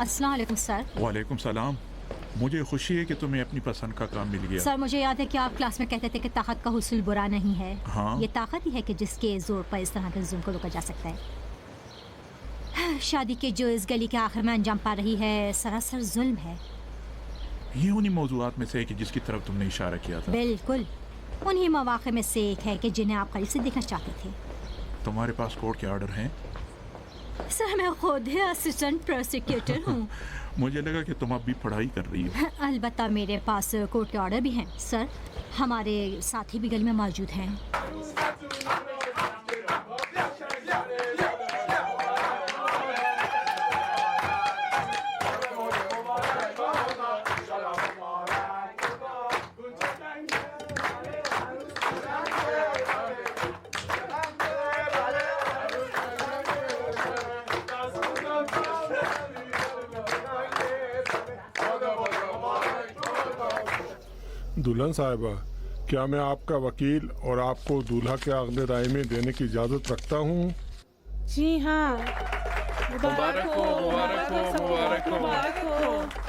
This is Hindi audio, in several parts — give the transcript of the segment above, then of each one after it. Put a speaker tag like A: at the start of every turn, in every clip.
A: अस्सलाम वालेकुम सर।
B: वालेकुम सलाम। मुझे खुशी है कि तुम्हें अपनी पसंद का काम मिल गया।
A: सर मुझे याद है कि आप क्लास में कहते थे कि ताकत का हुस्न बुरा नहीं है।
B: हाँ।
A: ये ताकत ही है कि जिसके जोर पर इस तरह के जुल्म को रोका जा सकता है। शादी के जो इस गली के आखिर में अंजाम पा रही है सरासर जुल्म है।
B: ये उन्हीं मौजूआत में से है कि जिसकी तरफ तुमने इशारा किया था।
A: बिल्कुल उन्हीं मौके में से एक है कि जिन्हें आप करीब से देखना चाहते थे।
B: तुम्हारे पास कोर्ट के ऑर्डर हैं?
A: सर मैं खुद ही असिस्टेंट प्रोसिक्यूटर हूँ।
B: मुझे लगा कि तुम अब भी पढ़ाई कर रही हो।
A: अलबत्ता मेरे पास कोर्ट के ऑर्डर भी हैं सर। हमारे साथी भी गली में मौजूद हैं।
C: दुल्हन साहिबा, क्या मैं आपका वकील और आपको दूल्हा के अगले राय में देने की इजाज़त रखता हूँ?
D: जी हाँ।
E: मुबारक हो, मुबारक हो, मुबारक हो,
D: मुबारक हो।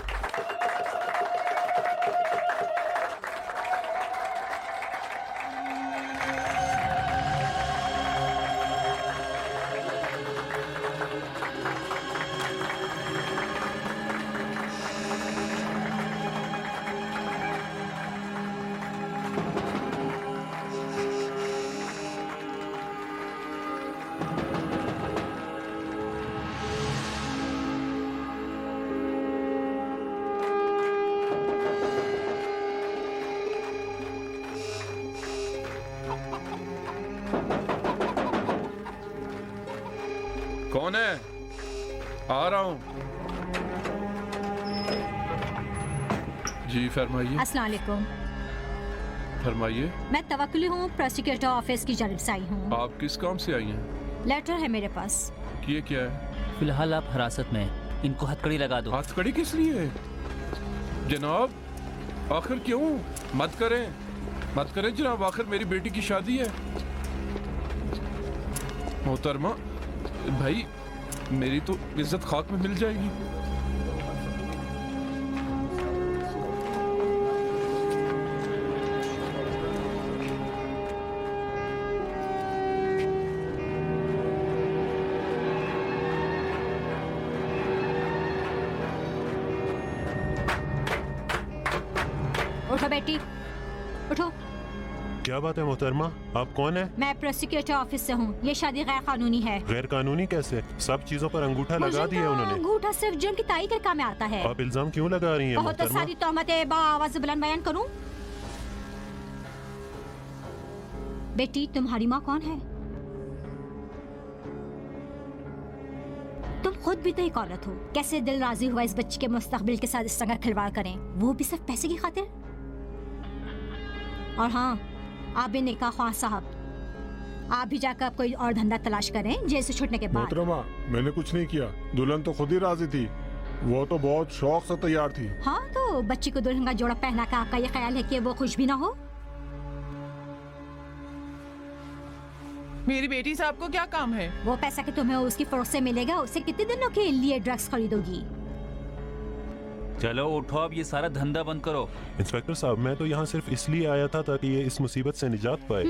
E: कौन है? आ रहा हूँ। जी फरमाइए।
A: अस्सलाम वालेकुम।
E: फरमाइए।
A: मैं तवक्कुली हूँ, प्रोसिक्यूटर ऑफिस की जानिब से आई हूँ।
E: आप किस काम से आई हैं?
A: लेटर है मेरे पास।
E: ये क्या है?
F: फिलहाल आप हिरासत में हैं। इनको हथकड़ी लगा दो।
E: हथकड़ी किस लिए? जनाब आखिर क्यों? मत करें जनाब, आखिर मेरी बेटी की शादी है। मोहतरमा भाई, मेरी तो इज्जत खाक में मिल जाएगी।
A: उठो बेटी, उठो।
G: क्या बात है मोहतरमा, आप कौन है?
A: मैं प्रोसिक्यूटर ऑफिस से हूँ। ये शादी गैर कानूनी है।
G: गैर कानूनी कैसे? सब चीजों पर अंगूठा लगा दिया उन्होंने।
A: अंगूठा सिर्फ जुर्म की तारीख के काम में आता है।
G: आप इल्जाम क्यों लगा रही हैं
A: बहुत
G: मोहतरमा?
A: सारी तोहमतें आवाज़ बुलंद बयान करूँ? बेटी तुम्हारी माँ कौन है? तुम खुद भी तो एक औरत हो। कैसे दिल राजी हुआ इस बच्ची के मुस्तकबिल के साथ इस तरह खिलवाड़ करें, वो भी सिर्फ पैसे की खातिर? और हाँ, आप भी निकाह ख्वाह साहब, आप भी जाकर कोई और धंधा तलाश करें जेल से छूटने के बाद।
C: मोहतरमा, मैंने कुछ नहीं किया। दुल्हन तो खुद ही राजी थी। वो तो बहुत शौक से तैयार थी।
A: हाँ, तो बच्ची को दुल्हन का जोड़ा पहना कर आपका ये ख्याल है कि वो खुश भी ना हो?
D: मेरी बेटी साहब को क्या काम है?
A: वो पैसा कि तुम्हें उसकी फरोख्त से मिलेगा, उससे कितने दिनों के लिए ड्रग्स खरीदोगी?
F: चलो उठो, अब ये सारा धंधा बंद करो।
G: इंस्पेक्टर साहब, मैं तो यहाँ सिर्फ इसलिए आया था ताकि ये इस मुसीबत से निजात पाए।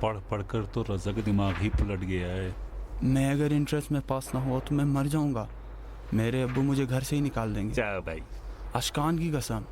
H: पढ़ पढ़कर तो रजा का दिमाग ही पलट गया है।
I: मैं अगर इंट्रेंस में पास ना हुआ तो मैं मर जाऊंगा। मेरे अब्बू मुझे घर से ही निकाल देंगे।
H: जा भाई।
I: अशकान की कसम।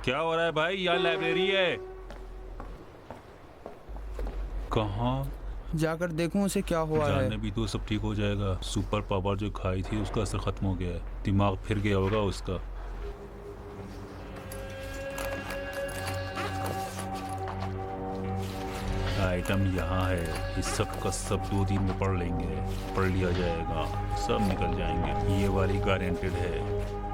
H: क्या हो रहा है भाई? यहाँ लाइब्रेरी है। कहाँ?
I: जाकर देखूं उसे क्या हुआ है।
H: जानने भी तो सब ठीक हो जाएगा। सुपर पावर जो खाई थी उसका असर खत्म हो गया है। दिमाग फिर गया होगा उसका। आइटम यहाँ है। इस सब का सब 2 दिन में पढ़ लेंगे। पढ़ लिया जाएगा, सब निकल जाएंगे। ये वाली गारंटेड है।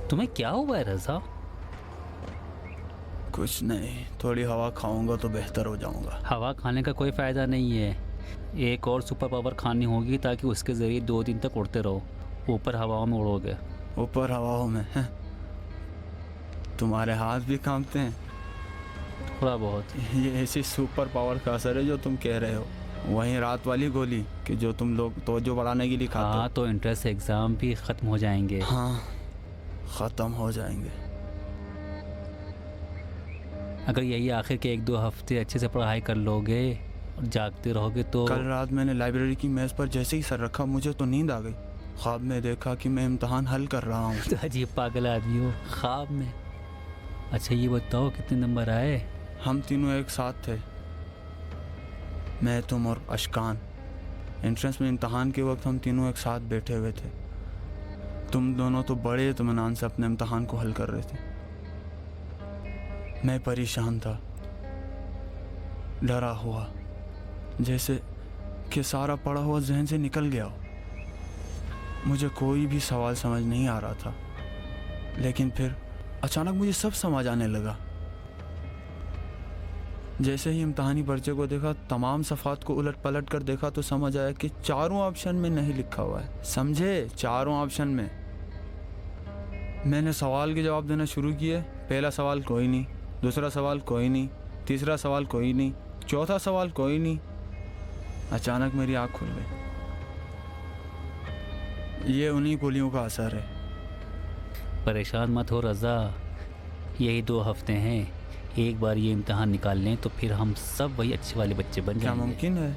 F: तुम्हें क्या हुआ है रजा?
I: कुछ नहीं, थोड़ी हवा खाऊंगा तो बेहतर हो जाऊंगा।
F: हवा खाने का कोई फ़ायदा नहीं है। एक और सुपर पावर खानी होगी ताकि उसके ज़रिए 2 दिन तक उड़ते रहो। ऊपर हवाओं में उड़ोगे।
I: ऊपर हवाओं में हैं? तुम्हारे हाथ भी कांपते हैं?
F: थोड़ा बहुत।
I: ये ऐसी सुपर पावर का असर है जो तुम कह रहे हो। वहीं रात वाली गोली कि जो तुम लोग तवज्जो बढ़ाने के लिए खाते हो।
F: हाँ, तो इंट्रेंस एग्ज़ाम भी ख़त्म हो जाएंगे।
I: हाँ, ख़त्म हो जाएंगे।
F: अगर यही आखिर के 1-2 हफ्ते अच्छे से पढ़ाई कर लोगे और जागते रहोगे तो।
I: कल रात मैंने लाइब्रेरी की मेज़ पर जैसे ही सर रखा मुझे तो नींद आ गई। ख्वाब में देखा कि मैं इम्तहान हल कर रहा हूँ।
F: तो अजीब पागल आदमी हो, ख्वाब में। अच्छा ये बताओ कितने नंबर आए?
I: हम तीनों एक साथ थे, मैं, तुम और अशकान। एंट्रेंस में इम्तहान के वक्त हम तीनों एक साथ बैठे हुए थे। तुम दोनों तो बड़े इत्मीनान से अपने इम्तहान को हल कर रहे थे। मैं परेशान था, डरा हुआ, जैसे कि सारा पढ़ा हुआ जहन से निकल गया हो। मुझे कोई भी सवाल समझ नहीं आ रहा था, लेकिन फिर अचानक मुझे सब समझ आने लगा। जैसे ही इम्तहानी पर्चे को देखा, तमाम सफ़ात को उलट पलट कर देखा तो समझ आया कि चारों ऑप्शन में नहीं लिखा हुआ है। समझे? चारों ऑप्शन में। मैंने सवाल के जवाब देना शुरू किए। पहला सवाल कोई नहीं, दूसरा सवाल कोई नहीं, तीसरा सवाल कोई नहीं, चौथा सवाल कोई नहीं। अचानक मेरी आँख खुल गई। ये उन्हीं गोलियों का असर है।
F: परेशान मत हो रज़ा, यही 2 हफ्ते हैं। एक बार ये इम्तहान निकाल लें तो फिर हम सब वही अच्छे वाले बच्चे बन
I: क्या
F: जाएंगे।
I: मुमकिन है?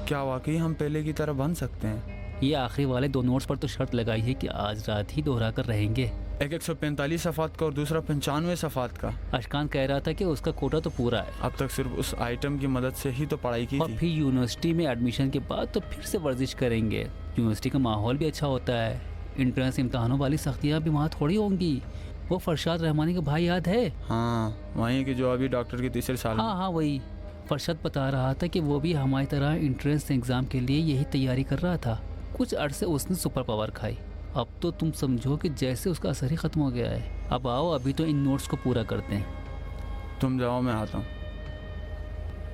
I: क्या वाकई हम पहले की तरह बन सकते हैं?
F: ये आखिरी वाले 2 नोट्स पर तो शर्त लगाई है कि आज रात ही दोहरा कर रहेंगे।
I: एक 145 सफ़ात का और दूसरा 95 सफ़ात का।
F: अशकान कह रहा था कि उसका कोटा तो पूरा है।
I: अब तक सिर्फ उस आइटम की मदद से ही तो पढ़ाई की
F: और
I: थी।
F: फिर यूनिवर्सिटी में एडमिशन के बाद तो फिर से वर्जिश करेंगे। यूनिवर्सिटी का माहौल भी अच्छा होता है। इंट्रेंस इम्तहानों वाली सख्तियाँ भी वहाँ थोड़ी होंगी। वो फरशाद रहमानी का भाई याद है?
I: हाँ, वहीं के जो अभी डॉक्टर के तीसरे साल में।
F: हाँ, वही। फरशाद बता रहा था कि वो भी हमारी तरह इंट्रेंस एग्ज़ाम के लिए यही तैयारी कर रहा था। कुछ अरसे उसने सुपर पावर खाई। अब तो तुम समझो कि जैसे उसका असर ही ख़त्म हो गया है। अब आओ, अभी तो इन नोट्स को पूरा करते हैं।
I: तुम जाओ, मैं आता हूँ।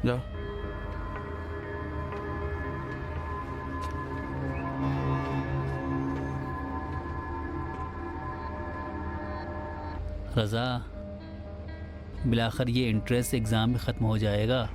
I: जाओ।
F: रज़ा, बिलाखिर ये इंट्रेंस एग्ज़ाम भी ख़त्म हो जाएगा।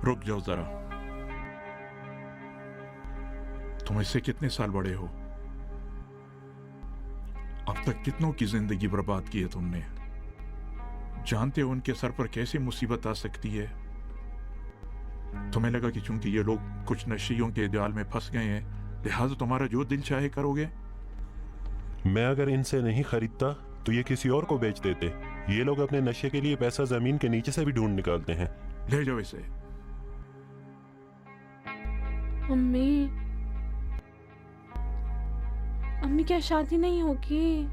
B: रुक जाओ जरा। तुम इससे कितने साल बड़े हो? अब तक कितनों की जिंदगी बर्बाद की है तुमने। जानते हो उनके सर पर कैसी मुसीबत आ सकती है? तुम्हें लगा कि चूंकि ये लोग कुछ नशियों के जाल में फंस गए हैं, लिहाजा तुम्हारा जो दिल चाहे करोगे?
G: मैं अगर इनसे नहीं खरीदता तो ये किसी और को बेच देते। ये लोग अपने नशे के लिए पैसा जमीन के नीचे से भी ढूंढ निकालते हैं।
B: ले जाओ इसे।
D: अम्मी, अम्मी क्या शादी नहीं होगी?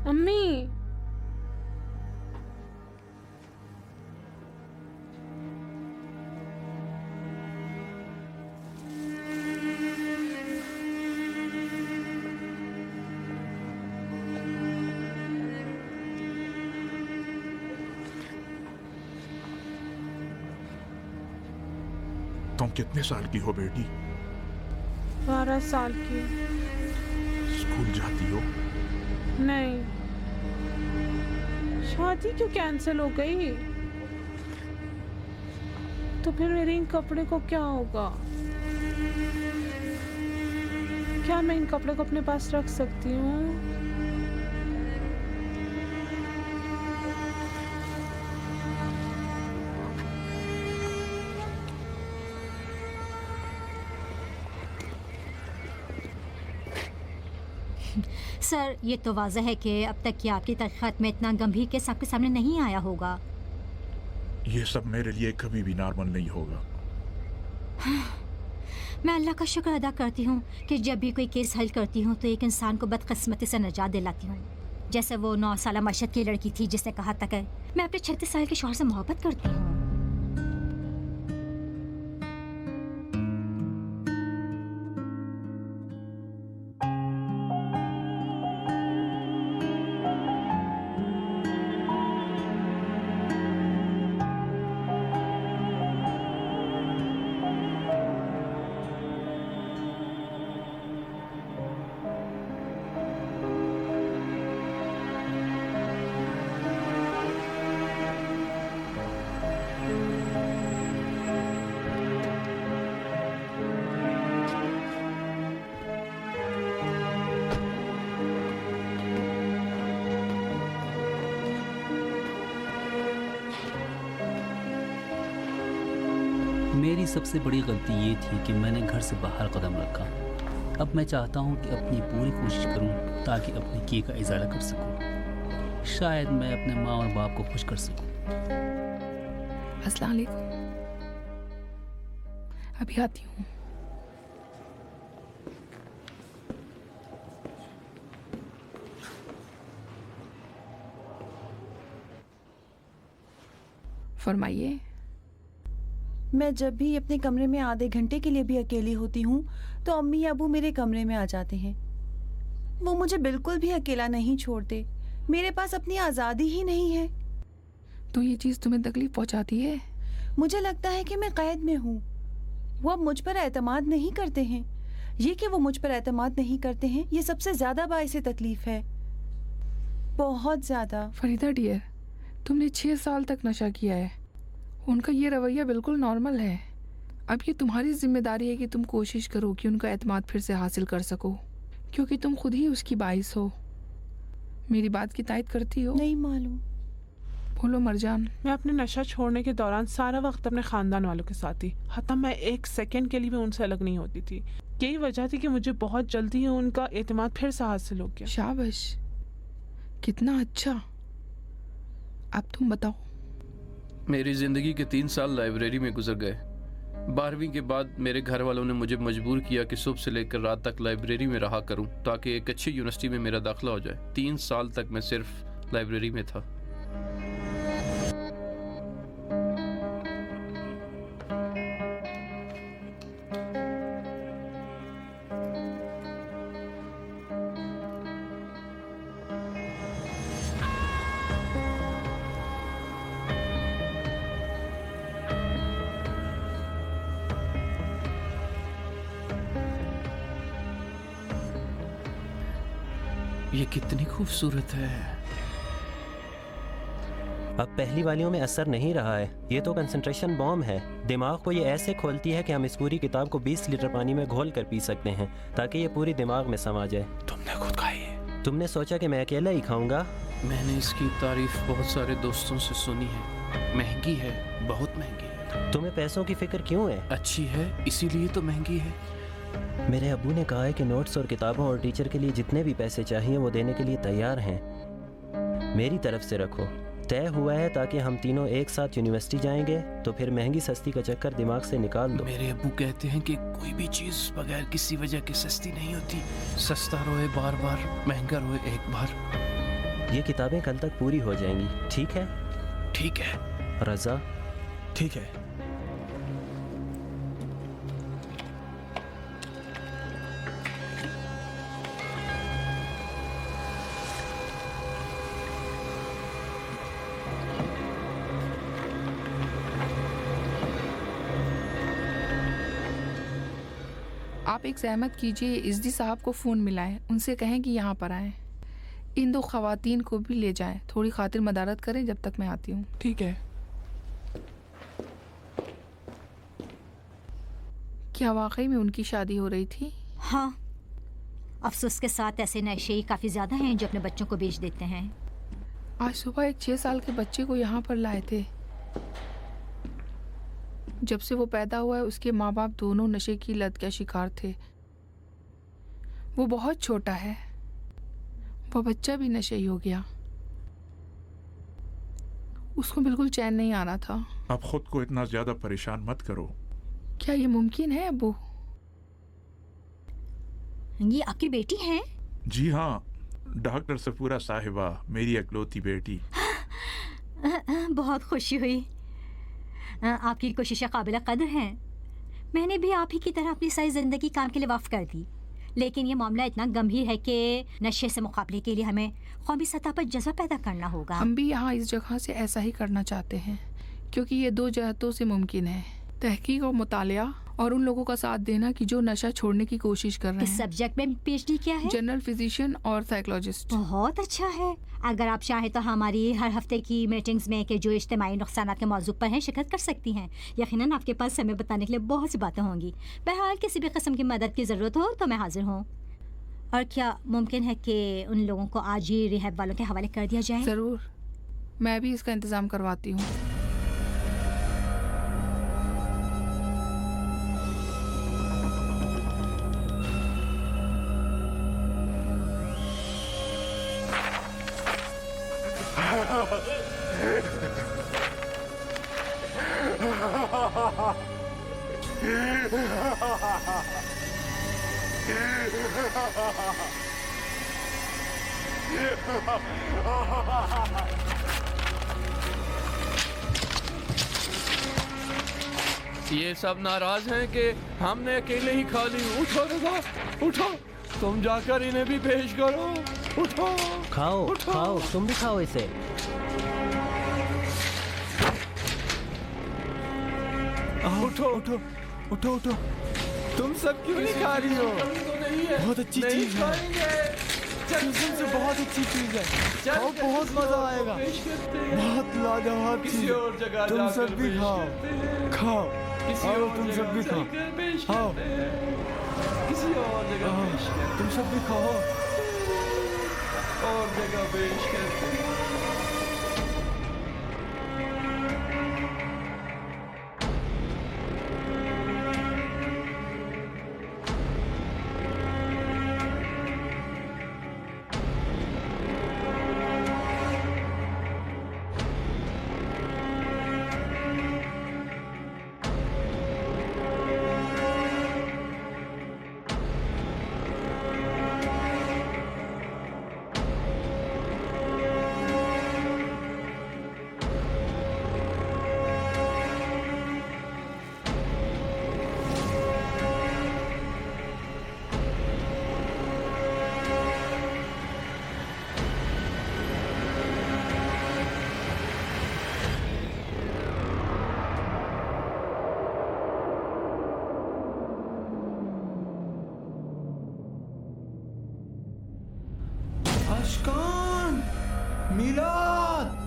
D: अम्मी,
B: तुम कितने साल की हो बेटी?
D: 12 साल की।
B: स्कूल जाती हो?
D: नहीं। शादी क्यों कैंसिल हो गई? तो फिर मेरे इन कपड़े को क्या होगा? क्या मैं इन कपड़े को अपने पास रख सकती हूँ?
A: सर, ये तो वाज़ह है कि अब तक की आपकी तहक़ीक़ात में इतना गंभीर केस आपके सामने नहीं आया होगा।
B: ये सब मेरे लिए कभी भी नॉर्मल नहीं होगा।
A: मैं अल्लाह का शुक्र अदा करती हूँ कि जब भी कोई केस हल करती हूँ तो एक इंसान को बदकिस्मती से निजात दिलाती हूँ। जैसे वो 9 साल मशहद की लड़की थी जिसने कहा था कि मैं अपने 36 साल के शौहर से मोहब्बत करती हूँ।
F: मेरी सबसे बड़ी गलती ये थी कि मैंने घर से बाहर कदम रखा। अब मैं चाहता हूँ कि अपनी पूरी कोशिश करूँ ताकि अपने किए का इजारा कर सकूँ। शायद मैं अपने माँ और बाप को खुश कर सकूँ।
J: अस्सलाम वालेकुम, अभी आती हूँ। फरमाइए।
K: मैं जब भी अपने कमरे में आधे घंटे के लिए भी अकेली होती हूँ तो अम्मी अबू मेरे कमरे में आ जाते हैं। वो मुझे बिल्कुल भी अकेला नहीं छोड़ते। मेरे पास अपनी आज़ादी ही नहीं है।
J: तो ये चीज़ तुम्हें तकलीफ पहुँचाती है?
K: मुझे लगता है कि मैं कैद में हूँ। वो अब मुझ पर एतमाद नहीं करते हैं। ये कि वो मुझ पर एतमाद नहीं करते हैं, ये सबसे ज़्यादा बाइस तकलीफ है, बहुत ज़्यादा।
J: फरीदा डियर, तुमने 6 साल तक नशा किया है। उनका ये रवैया बिल्कुल नॉर्मल है। अब ये तुम्हारी जिम्मेदारी है कि तुम कोशिश करो कि उनका एतमाद फिर से हासिल कर सको, क्योंकि तुम खुद ही उसकी बाइस हो। मेरी बात की तायद करती हो?
K: नहीं मालूम।
J: बोलो मरजान।
D: मैं अपने नशा छोड़ने के दौरान सारा वक्त अपने ख़ानदान वालों के साथ थी। हत्ता मैं 1 सेकंड के लिए भी उनसे अलग नहीं होती थी। यही वजह थी कि मुझे बहुत जल्दी ही उनका एतमाद फिर से हासिल हो गया।
J: शाबाश, कितना अच्छा। अब तुम बताओ।
E: मेरी ज़िंदगी के 3 साल लाइब्रेरी में गुजर गए। 12वीं के बाद मेरे घर वालों ने मुझे मजबूर किया कि सुबह से लेकर रात तक लाइब्रेरी में रहा करूं ताकि एक अच्छी यूनिवर्सिटी में मेरा दाखिला हो जाए। 3 साल तक मैं सिर्फ लाइब्रेरी में था। ये कितनी खूबसूरत है।
L: अब पहली वालियों में असर नहीं रहा है। ये तो कंसंट्रेशन बॉम्ब है। दिमाग को ये ऐसे खोलती है कि हम इस पूरी किताब को 20 लीटर पानी में घोल कर पी सकते हैं ताकि ये पूरी दिमाग में समा जाए।
E: तुमने खुद खाई है?
L: तुमने सोचा कि मैं अकेला ही खाऊंगा?
E: मैंने इसकी तारीफ बहुत सारे दोस्तों से सुनी है। महंगी है, बहुत महंगी है।
L: तुम्हें पैसों की फिक्र क्यों है?
E: अच्छी है इसीलिए तो महंगी है।
L: मेरे अब्बू ने कहा है कि नोट्स और किताबों और टीचर के लिए जितने भी पैसे चाहिए वो देने के लिए तैयार हैं। मेरी तरफ से रखो। तय हुआ है ताकि हम तीनों एक साथ यूनिवर्सिटी जाएंगे, तो फिर महंगी सस्ती का चक्कर दिमाग से निकाल दो।
E: मेरे अब्बू कहते हैं कि कोई भी चीज़ बगैर किसी वजह के सस्ती नहीं होती। सस्ता रोए बार बार, महंगा रोए एक बार।
L: ये किताबें कल तक पूरी हो जाएंगी, ठीक है?
E: ठीक है।
L: रज़ा?
I: ठीक है।
J: आप एक ज़हमत कीजिए, इज़्दी साहब को फ़ोन मिलाएं, उनसे कहें कि यहाँ पर आएं। इन दो ख़वातीन को भी ले जाएं, थोड़ी खातिर मदारत करें जब तक मैं आती हूँ।
D: ठीक है।
J: क्या वाकई में उनकी शादी हो रही थी?
A: हाँ, अफसोस के साथ ऐसे नशे काफ़ी ज़्यादा हैं जो अपने बच्चों को बेच देते हैं।
J: आज सुबह एक 6 साल के बच्चे को यहाँ पर लाए थे। जब से वो पैदा हुआ है उसके माँ बाप दोनों नशे की लत के शिकार थे। वो बहुत छोटा है, वो बच्चा भी नशेई हो गया। उसको बिल्कुल चैन नहीं आ रहा था।
B: अब खुद को इतना ज्यादा परेशान मत करो।
J: क्या ये मुमकिन है अब्बू?
A: ये आपकी बेटी है?
B: जी हाँ, डॉक्टर सफूरा साहिबा, मेरी इकलौती बेटी।
A: बहुत खुशी हुई। आपकी कोशिशें काबिल कदर हैं। मैंने भी आप ही की तरह अपनी सारी ज़िंदगी काम के लिए वक्फ कर दी, लेकिन ये मामला इतना गंभीर है कि नशे से मुकाबले के लिए हमें कौमी सतह पर जज्बा पैदा करना होगा।
J: हम भी यहाँ इस जगह से ऐसा ही करना चाहते हैं, क्योंकि ये 2 जहतों से मुमकिन है, तहकीक और मुतालिया, और उन लोगों का साथ देना कि जो नशा छोड़ने की कोशिश कर रहे हैं।
A: इस सब्जेक्ट में PhD किया है?
J: जनरल फिजिशियन और साइकोलॉजिस्ट।
A: बहुत अच्छा है। अगर आप चाहें तो हमारी हर हफ्ते की मीटिंग्स में के जो इज्तिमाई नुकसानात के मौजू पर हैं शिरकत कर सकती हैं। यकीनन आपके पास हमें बताने के लिए बहुत सी बातें होंगी। बहरहाल किसी भी किस्म की मदद की ज़रूरत हो तो मैं हाजिर हूँ। और क्या मुमकिन है कि उन लोगों को आज ही रिहैब वालों के हवाले कर दिया जाए?
J: ज़रूर, मैं भी इसका इंतज़ाम करवाती हूँ।
E: ये सब नाराज हैं कि हमने अकेले ही खा ली। उठो रज़ा, उठो, तुम जाकर इन्हें भी पेश करो। उठो,
L: खाओ,
E: उठो।
L: खाओ, तुम भी खाओ इसे।
I: उठो उठो उठो उठो। तुम सब क्यों नहीं खा रही हो? बहुत अच्छी चीज है, कसम से बहुत अच्छी चीज है। खाओ, बहुत मजा आएगा, बहुत लाजवाब चीज है। तुम सब भी खाओ, खाओ, आओ तुम सब भी खाओ, आओ, तुम सब भी खाओ।
E: और जगह पेश करते हैं।
I: अशकान, मिलाद।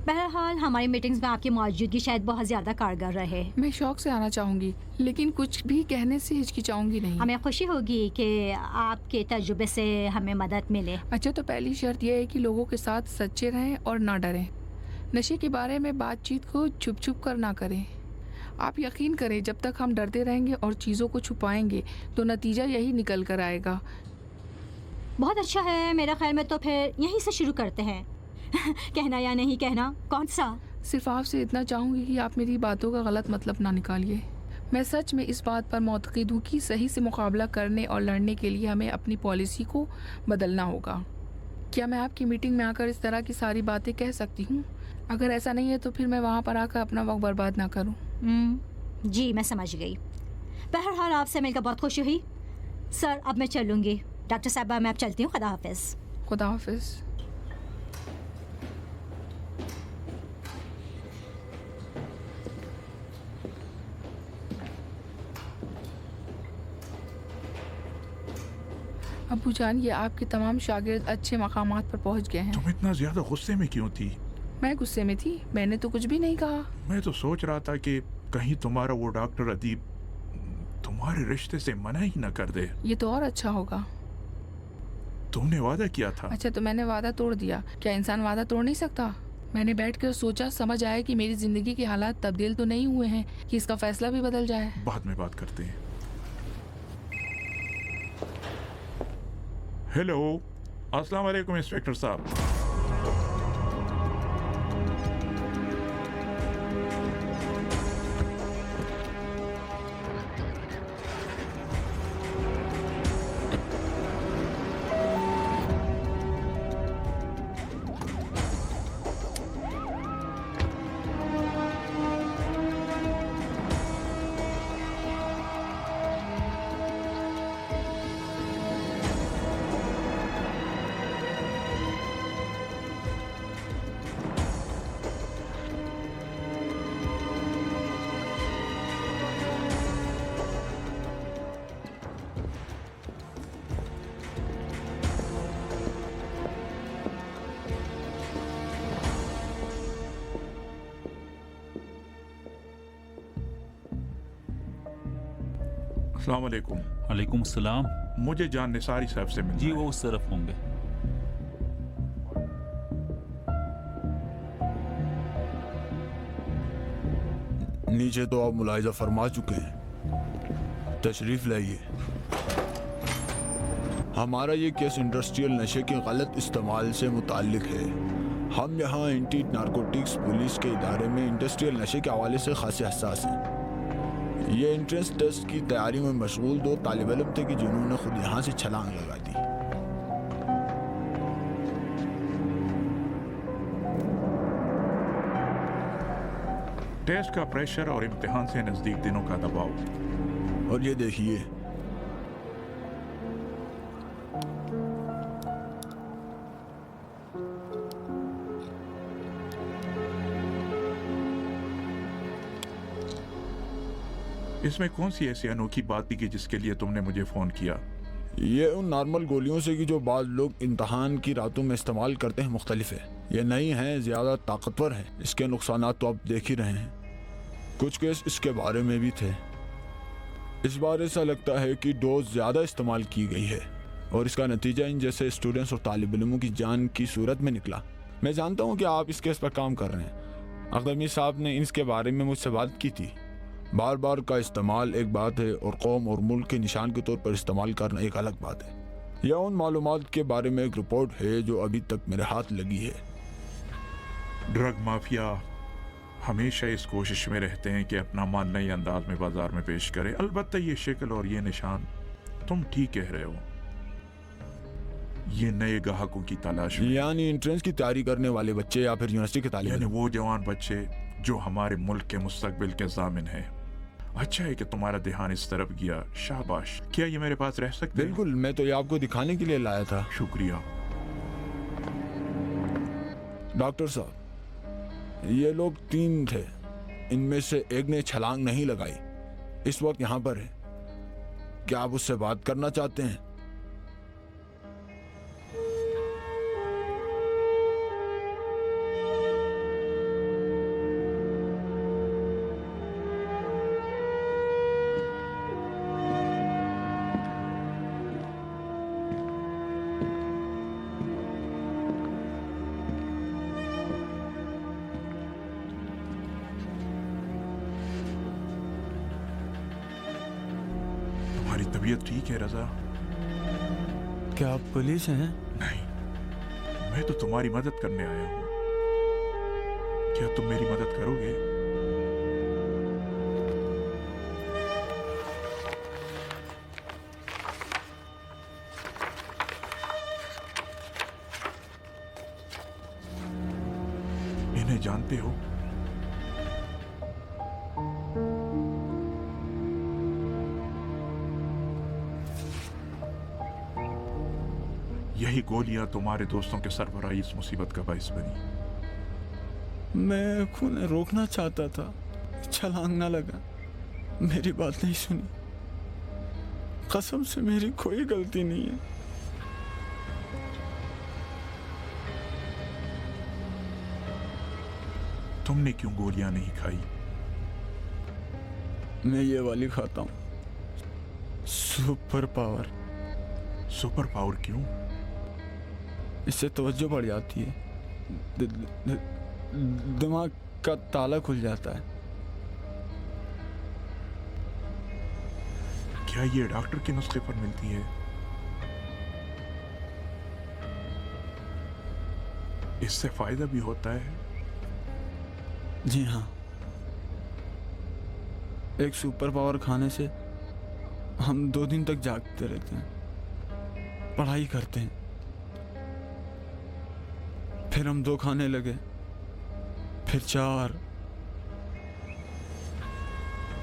A: बहरहाल हमारी मीटिंग्स में आपकी मौजूदगी शायद बहुत ज़्यादा कारगर रहे।
J: मैं शौक से आना चाहूँगी, लेकिन कुछ भी कहने से हिचकिचाऊंगी नहीं।
A: हमें खुशी होगी कि आपके तजुर्बे से हमें मदद मिले।
J: अच्छा, तो पहली शर्त यह है कि लोगों के साथ सच्चे रहें और ना डरें। नशे के बारे में बातचीत को छुप छुप कर ना करें। आप यकीन करें, जब तक हम डरते रहेंगे और चीज़ों को छुपाएंगे तो नतीजा यही निकल कर आएगा।
A: बहुत अच्छा है, मेरा ख्याल में तो फिर यहीं से शुरू करते हैं। कहना या नहीं कहना, कौन सा?
J: सिर्फ आपसे इतना चाहूँगी कि आप मेरी बातों का गलत मतलब ना निकालिए। मैं सच में इस बात पर मुतक़िद हूँ कि सही से मुकाबला करने और लड़ने के लिए हमें अपनी पॉलिसी को बदलना होगा। क्या मैं आपकी मीटिंग में आकर इस तरह की सारी बातें कह सकती हूँ? अगर ऐसा नहीं है तो फिर मैं वहाँ पर आकर अपना वक्त बर्बाद ना करूँ।
A: जी, मैं समझ गई। बहरहाल आपसे मिलकर बहुत खुशी हुई। सर, अब मैं चलूँगी। डॉक्टर साहबा, मैं अब चलती हूँ। खुदा हाफिज़।
J: खुदा हाफिज़। अबू जान, ये आपके तमाम शागिर्द अच्छे मकामात पर पहुंच गए हैं।
B: तुम इतना ज्यादा गुस्से में क्यों थी?
J: मैं गुस्से में थी? मैंने तो कुछ भी नहीं कहा।
B: मैं तो सोच रहा था कि कहीं तुम्हारा वो डॉक्टर अदीब तुम्हारे रिश्ते से मना ही न कर दे।
J: ये तो और अच्छा होगा।
B: तुमने वादा किया था।
J: अच्छा, तो मैंने वादा तोड़ दिया। क्या इंसान वादा तोड़ नहीं सकता? मैंने बैठकर सोचा, समझ आया कि मेरी जिंदगी के हालात तब्दील तो नहीं हुए हैं कि इसका फैसला भी बदल जाए।
B: बाद में बात करते हैं। हेलो, अस्सलाम वालेकुम इंस्पेक्टर साहब। अस्सलाम वालेकुम।
H: वालेकुम सलाम।
B: मुझे जान निसारी साहब से मिलना
H: जी,
B: है।
H: वो उस तरफ होंगे।
I: नीचे तो आप मुलाहिजा फरमा चुके हैं, तशरीफ लाइए। हमारा ये केस इंडस्ट्रियल नशे के गलत इस्तेमाल से मुताल्लिक है। हम यहाँ एंटी नारकोटिक्स पुलिस के इदारे में इंडस्ट्रियल नशे के हवाले से खासे हसास हैं। ये एंट्रेंस टेस्ट की तैयारी में मशगूल दो तालिब इल्म थे कि जिन्होंने खुद यहाँ से छलांग लगा दी।
B: टेस्ट का प्रेशर और इम्तिहान से नजदीक दिनों का दबाव।
I: और ये देखिए,
B: इसमें कौन सी ऐसी अनोखी बात थी कि जिसके लिए तुमने मुझे फोन किया?
I: ये उन नॉर्मल गोलियों से कि जो बाज़ लोग इम्तहान की रातों में इस्तेमाल करते हैं मुख्तलिफ है। ये नई हैं, ज़्यादा ताकतवर है। इसके नुकसानात तो आप देख ही रहे हैं। कुछ केस इसके बारे में भी थे। इस बार ऐसा लगता है कि डोज ज़्यादा इस्तेमाल की गई है और इसका नतीजा इन जैसे स्टूडेंट्स और तालिब इल्मों की जान की सूरत में निकला। मैं जानता हूँ कि आप इस केस पर काम कर रहे हैं। अख्तर साहब ने इसके बारे में मुझसे बात की थी। बार बार का इस्तेमाल एक बात है और कौम और मुल्क के निशान के तौर पर इस्तेमाल करना एक अलग बात है। यह उन मालूमात के बारे में एक रिपोर्ट है जो अभी तक मेरे हाथ लगी है।
B: ड्रग माफिया हमेशा इस कोशिश में रहते हैं कि अपना माल नए अंदाज में बाजार में पेश करे। अलबत्ता ये शक्ल और ये निशान, तुम ठीक कह रहे हो, ये नए ग्राहकों की तलाश में।
I: यानी एंट्रेंस की तैयारी करने वाले बच्चे या फिर यूनिवर्सिटी के तालिब
B: यानी वो जवान बच्चे जो हमारे मुल्क के मुस्तकबिल के जामिन हैं। अच्छा है कि तुम्हारा ध्यान इस तरफ गया, शाबाश। क्या ये मेरे पास रह सकते?
I: बिल्कुल, मैं तो ये आपको दिखाने के लिए लाया था।
B: शुक्रिया।
I: डॉक्टर साहब, ये लोग 3 थे। इनमें से एक ने छलांग नहीं लगाई, इस वक्त यहाँ पर है। क्या आप उससे बात करना चाहते हैं?
B: तबीयत ठीक है रजा?
I: क्या आप पुलिस हैं?
B: नहीं, मैं तो तुम्हारी मदद करने आया हूँ। क्या तुम मेरी मदद करोगे? इन्हें जानते हो? यही गोलियां तुम्हारे दोस्तों के सरबराह इस मुसीबत का बाइस बनी।
I: मैं खून रोकना चाहता था, छलांग ना लगा, मेरी बात नहीं सुनी। कसम से मेरी कोई गलती नहीं है।
B: तुमने क्यों गोलियां नहीं खाई?
I: मैं ये वाली खाता हूँ, सुपर पावर।
B: सुपर पावर क्यों?
I: इससे तवज्जो बढ़ जाती है, दिमाग का ताला खुल जाता है।
B: क्या ये डॉक्टर के नुस्खे पर मिलती है? इससे फायदा भी होता है?
I: जी हाँ, एक सुपर पावर खाने से हम 2 दिन तक जागते रहते हैं, पढ़ाई करते हैं, फिर हम 2 खाने लगे, फिर 4,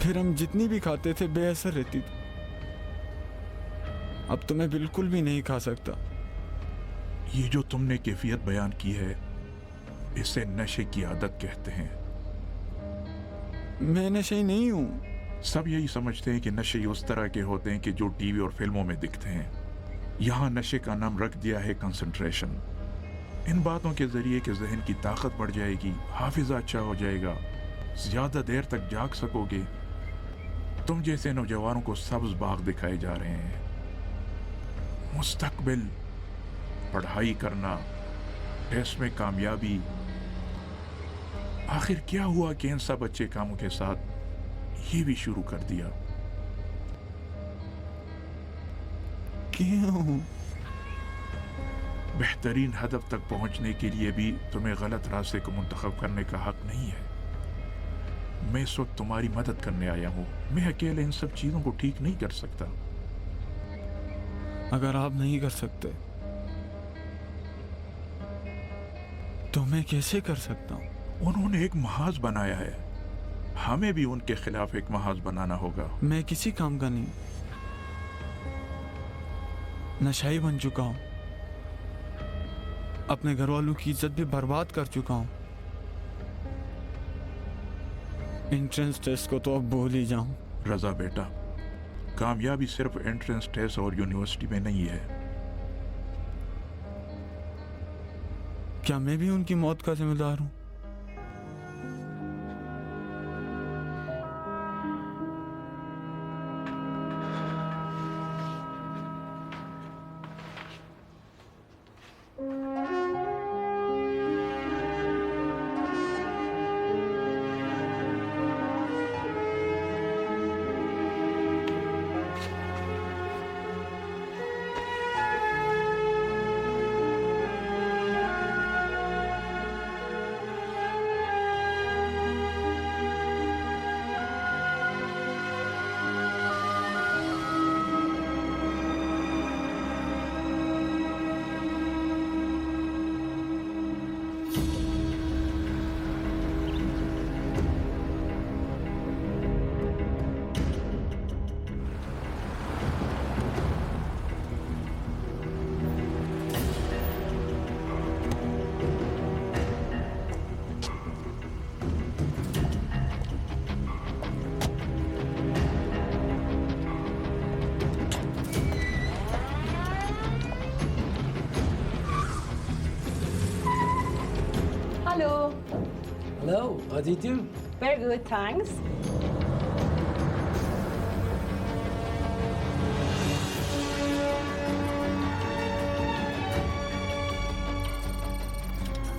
I: फिर हम जितनी भी खाते थे बेअसर रहती थी। अब तो मैं बिल्कुल भी नहीं खा सकता।
B: ये जो तुमने कैफियत बयान की है, इसे नशे की आदत कहते हैं।
I: मैं नशे नहीं हूं।
B: सब यही समझते हैं कि नशे उस तरह के होते हैं कि जो टीवी और फिल्मों में दिखते हैं। यहाँ नशे का नाम रख दिया है कंसंट्रेशन। इन बातों के जरिए कि जहन की ताकत बढ़ जाएगी, हाफिजा अच्छा हो जाएगा, ज्यादा देर तक जाग सकोगे। तुम जैसे नौजवानों को सब्ज बाग दिखाए जा रहे हैं। मुस्तकबिल, पढ़ाई करना, टेस्ट में कामयाबी। आखिर क्या हुआ कि इन सब अच्छे कामों के साथ ये भी शुरू कर दिया?
I: क्यों?
B: बेहतरीन हदफ तक पहुंचने के लिए भी तुम्हें गलत रास्ते को मुंतखब करने का हक नहीं है। मैं इस वक्त तुम्हारी मदद करने आया हूं। मैं अकेले इन सब चीजों को ठीक नहीं कर सकता।
I: अगर आप नहीं कर सकते तो मैं कैसे कर सकता हूं?
B: उन्होंने एक महाज बनाया है, हमें भी उनके खिलाफ एक महाज बनाना होगा।
I: मैं किसी काम का नहीं, नशाई बन चुका हूं, अपने घर वालों की इज्जत भी बर्बाद कर चुका हूं। एंट्रेंस टेस्ट को तो अब भूल ही जाऊं।
B: रजा बेटा, कामयाबी सिर्फ एंट्रेंस टेस्ट और यूनिवर्सिटी में नहीं है।
I: क्या मैं भी उनकी मौत का जिम्मेदार हूं?
M: Hello, how do you do?
N: Very good, thanks.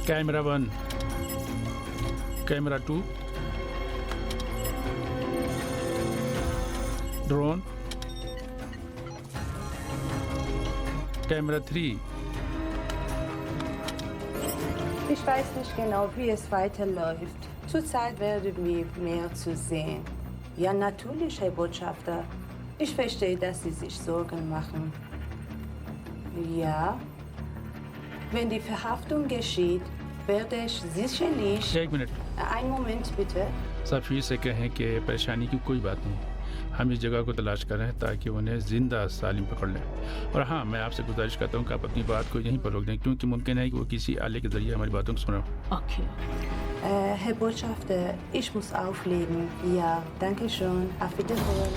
H: Camera 1, camera 2, drone camera 3।
M: Ich weiß nicht genau, wie es weiterläuft. Zurzeit werden wir mehr zu sehen. Ja, natürlich, Herr Botschafter. Ich verstehe, dass Sie sich Sorgen machen. Ja, wenn die Verhaftung geschieht, werde ich sicherlich...
H: एक मिनट,
M: Einen Moment, bitte.
H: साहब फिर से कहें कि परेशानी की कोई बात नहीं। हम इस जगह को तलाश कर रहे हैं ताकि उन्हें जिंदा सालिम पकड़ लें। और हाँ, मैं आपसे गुजारिश करता हूँ कि आप अपनी बात को यहीं पर रोक दें, क्योंकि मुमकिन है कि वो किसी आले के जरिए हमारी बातों को सुना।
A: Okay.
M: Herr Botschafter, ich muss auflegen. Ja, danke schön. Auf Wiederhören.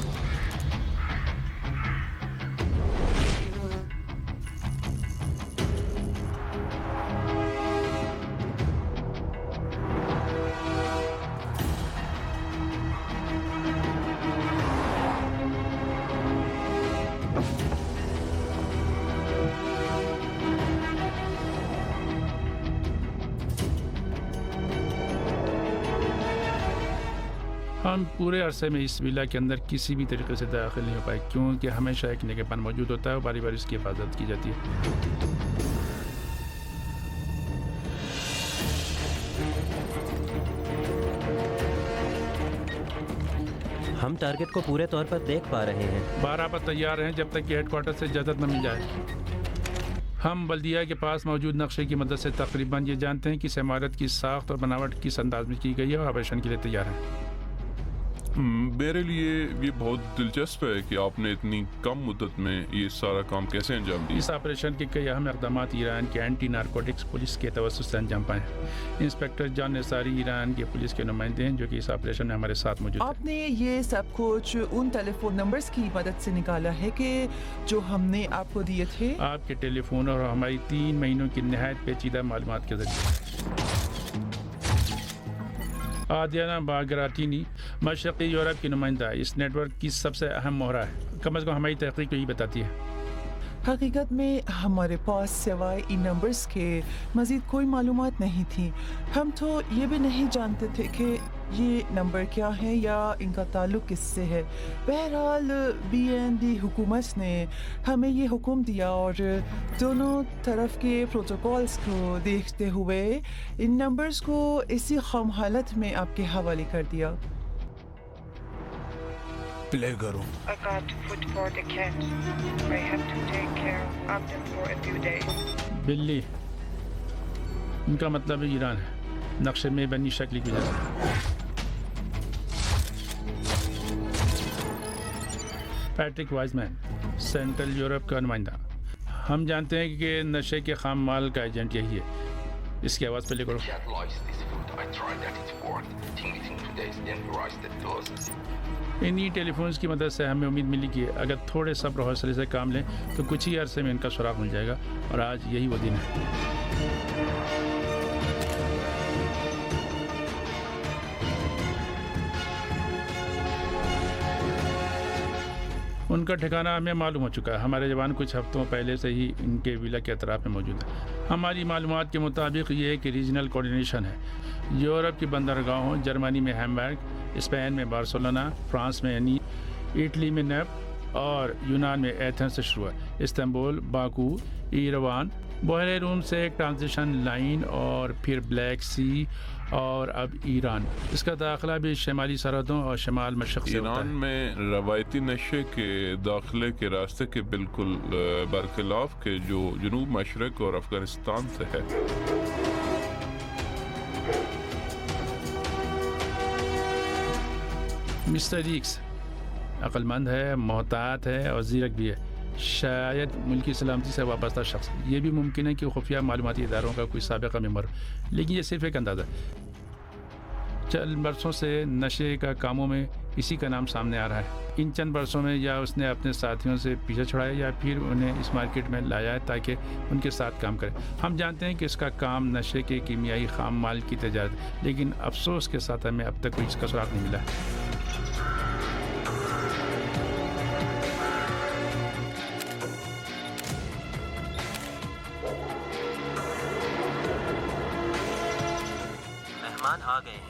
H: हम पूरे अरसे में इस विला के अंदर किसी भी तरीके से दाखिल नहीं हो पाए, क्योंकि हमेशा एक निगहबान मौजूद होता है और बारी बारी इसकी हिफाजत की जाती है।
L: हम टारगेट को पूरे तौर पर देख पा रहे हैं।
H: 12 पर तैयार हैं जब तक कि हेडक्वार्टर से इजाज़त न मिल जाए। हम बल्दिया के पास मौजूद नक्शे की मदद से तकरीबन ये जानते हैं कि इस इमारत की साख्त और बनावट किस अंदाज में की गई है और ऑपरेशन के लिए तैयार हैं।
N: मेरे लिए ये बहुत दिलचस्प है कि आपने इतनी कम मुद्दत में ये सारा काम कैसे अंजाम दिया।
H: इस ऑपरेशन के कई अहम इक़दाम ईरान के एंटी नारकोटिक्स पुलिस के तवज्जुह से अंजाम पाए। इंस्पेक्टर जॉन निसारी ईरान के पुलिस के नुमाइंदे हैं जो कि इस ऑपरेशन में हमारे साथ मौजूद हैं।
O: आपने ये सब कुछ उन टेलीफोन नंबर्स की मदद से निकाला है कि जो हमने आपको दिए थे?
H: आपके टेलीफोन और हमारी 3 महीनों की नहायत पेचीदा मालूमात के जरिए। आदियाना बागरातीनी मशरक़ी यूरोप की नुमाइंदा इस नेटवर्क की सबसे अहम मोहरा है। कम अज़ कम हमारी तहक़ीक़ यही बताती है।
O: हकीकत में हमारे पास सिवाय इन नंबर्स के मज़ीद कोई मालूमात नहीं थी। हम तो ये भी नहीं जानते थे कि ये नंबर क्या है या इनका ताल्लुक़ किससे है। बहरहाल BND हुकूमत ने हमें ये हुक्म दिया और दोनों तरफ के प्रोटोकॉल्स को देखते हुए इन नंबर्स को इसी खम हालत में आपके हवाले कर दिया।
P: प्ले करो।
Q: I got food for the cats. I have to take care of them for a few days.
H: बिल्ली, इनका मतलब ईरान है, नक्शे में बनी शक्ल की वजह से। पैट्रिक वाइजमैन, सेंट्रल यूरोप का नुमाइंदा। हम जानते हैं कि नशे के खाम माल का एजेंट यही है। इसकी आवाज़ पे ले करो। इन्हीं टेलीफोन्स की मदद से हमें उम्मीद मिली कि अगर थोड़े सब्र हौसले से काम लें तो कुछ ही अरसे में इनका सुराग मिल जाएगा, और आज यही वो दिन है। उनका ठिकाना हमें मालूम हो चुका है। हमारे जवान कुछ हफ्तों पहले से ही इनके विला के अतराफ में मौजूद है। हमारी मालूमात के मुताबिक ये एक रीजनल कोऑर्डिनेशन है। यूरोप की बंदरगाहों, जर्मनी में हैम्बर्ग, स्पेन में बार्सिलोना, फ्रांस में एनी, इटली में नेप और यूनान में एथेंस से शुरू है। इस्तांबुल, बाकू, ईरवान, बहरे रूम से एक ट्रांजिशन लाइन और फिर ब्लैक सी और अब ईरान। इसका दाखिला भी शुमाली सरहदों और शमाल मशरक़ से होता है।
N: ईरान में रवायती नशे के दाखिले के रास्ते के बिल्कुल बरखिलाफ के जो जनूब मशरक़ और अफ़गानिस्तान से है।
H: मिस्टर रीक्स अक्लमंद है, मोहतात है और ज़ीरक भी है। शायद मुल्की सलामती से वाबस्ता शख्स। ये भी मुमकिन है कि खुफिया मालूमाती इदारों का कोई साबिक़ा मेंबर, लेकिन ये सिर्फ एक अंदाज़ा है। चंद बरसों से नशे का कामों में इसी का नाम सामने आ रहा है। इन चंद बरसों में या उसने अपने साथियों से पीछा छुड़ाया या फिर उन्हें इस मार्केट में लाया है ताकि उनके साथ काम करे। हम जानते हैं कि इसका काम नशे के कीमियाई खाम माल की तजारत, लेकिन अफसोस के साथ हमें अब तक कोई इसका सुराग नहीं मिला है।
L: मेहमान आ गए हैं।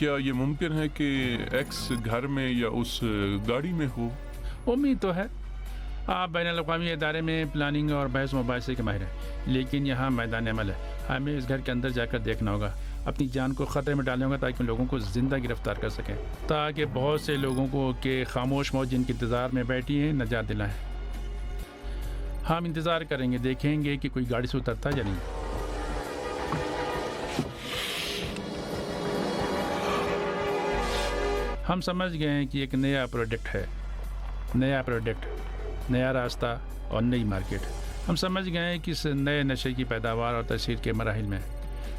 N: क्या ये मुमकिन है कि एक्स घर में या उस गाड़ी में हो?
H: उम्मीद तो है। आप बैनुल-अक़वामी इदारे में प्लानिंग और बहस मुबाहिसे के माहिर हैं, लेकिन यहाँ मैदान अमल है। हमें इस घर के अंदर जाकर देखना होगा, अपनी जान को ख़तरे में डालना होगा ताकि उन लोगों को ज़िंदा गिरफ्तार कर सकें, ताकि बहुत से लोगों को के खामोश मौत जिनके इंतज़ार में बैठी हैं नजात दिलाएं। हम इंतज़ार करेंगे, देखेंगे कि कोई गाड़ी से उतरता या नहीं। हम समझ गए हैं कि एक नया प्रोडक्ट है, नया रास्ता और नई मार्केट। हम समझ गए हैं कि इस नए नशे की पैदावार और तशहीर के मराहिल में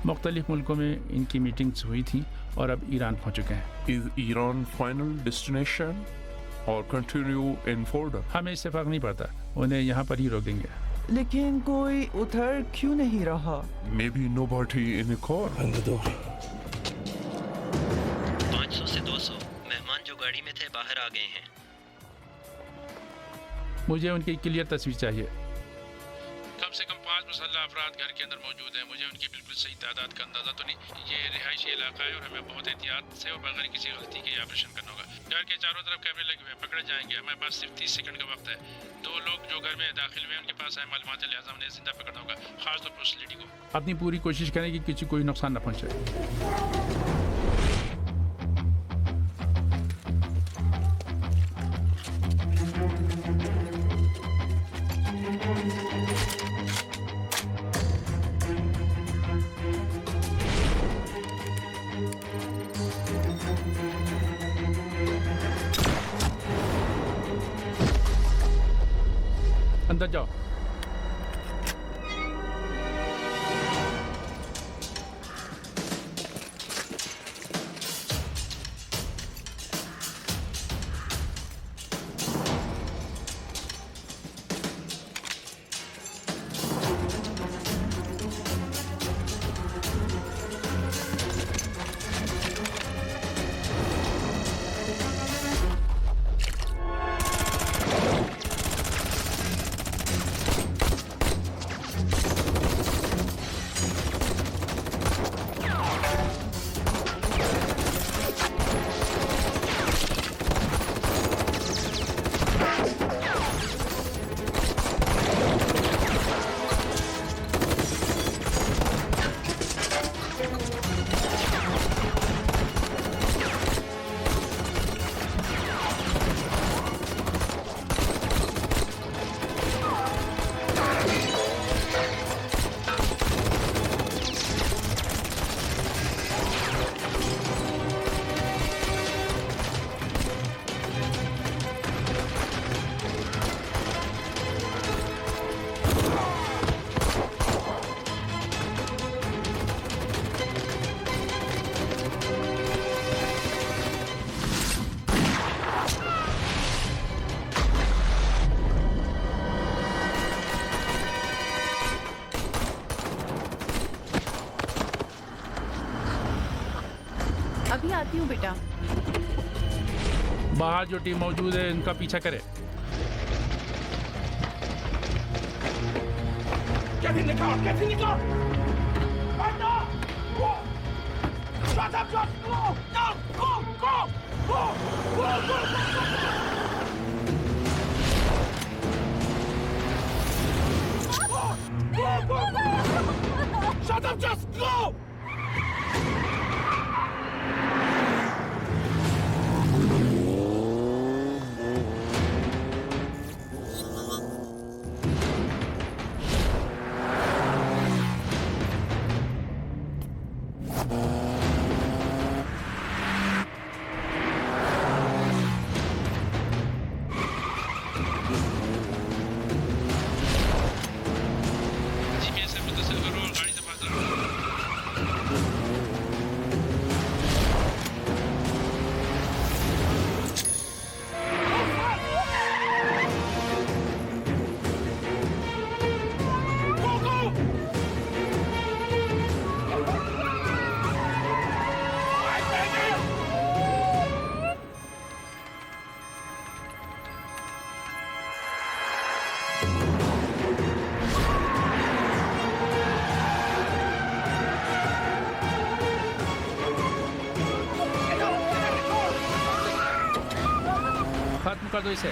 H: मुख्तलिफ मुल्कों में इनकी मीटिंग्स हुई थी और अब ईरान पहुँच चुके हैं।
N: इज ईरान फाइनल डेस्टिनेशन और कंटिन्यू इन फॉर्डर?
H: हमें इससे फर्क नहीं पड़ता, उन्हें यहाँ पर ही रोक देंगे।
O: लेकिन कोई उधर क्यों नहीं रहा?
N: May be nobody in car.
L: 500 से 200 मेहमान जो गाड़ी में थे बाहर आ गए हैं।
H: मुझे उनकी क्लियर तस्वीर चाहिए। कम से कम 5 मुसल्लह अफराद घर के अंदर मौजूद हैं। मुझे उनकी बिल्कुल सही तादाद का अंदाज़ा तो नहीं। ये रिहायशी इलाका है और हमें बहुत एहतियात से और बगैर किसी गलती के ऑपरेशन करना होगा। घर के चारों तरफ कैमरे लगे हुए हैं, पकड़े जाएंगे। हमारे पास सिर्फ 30 सेकंड का वक्त है। 2 लोग जो घर में दाखिल हुए उनके पास है मालूमात, लिहाजा उन्हें जिंदा पकड़ना होगा, खासतौर पर उस लेडी को। अपनी पूरी कोशिश करें कि किसी कोई नुकसान न पहुँचे। अंदर जाओ।
K: अभी आती हूँ बेटा।
H: बाहर जो टीम मौजूद है इनका पीछा करे।
P: Get in the car! Get in the car! Right now! Go! Shut up, Josh! Go! No! Go! Go! Go! Go! Go! Go! Go! Go! Shut up, Josh! Go!
H: कर दो इसे।